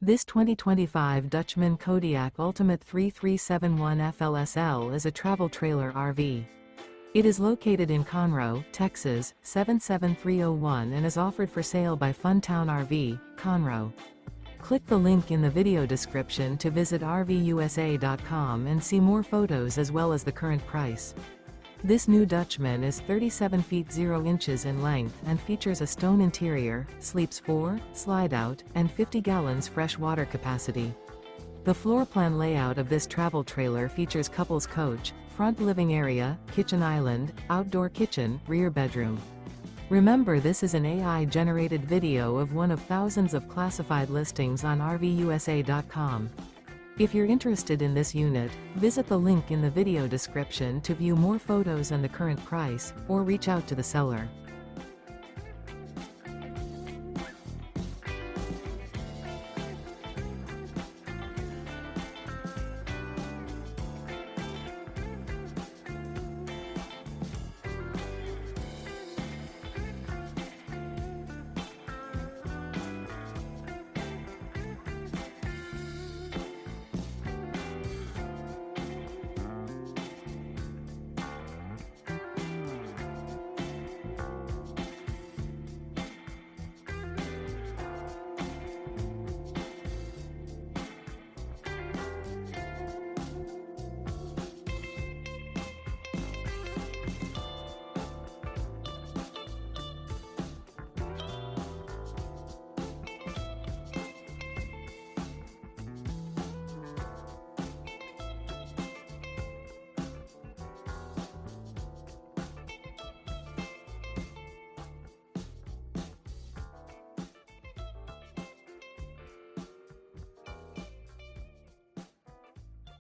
This 2025 Dutchmen Kodiak Ultimate 3371 FLSL is a travel trailer RV. It is located in Conroe, Texas, 77301 and is offered for sale by Funtown RV, Conroe. Click the link in the video description to visit RVUSA.com and see more photos as well as the current price. This new Dutchman is 37 feet 0 inches in length and features a stone interior, sleeps 4, slide-out, and 50 gallons fresh water capacity. The floor plan layout of this travel trailer features couples coach, front living area, kitchen island, outdoor kitchen, rear bedroom. Remember, this is an AI-generated video of one of thousands of classified listings on RVUSA.com. If you're interested in this unit, visit the link in the video description to view more photos and the current price, or reach out to the seller.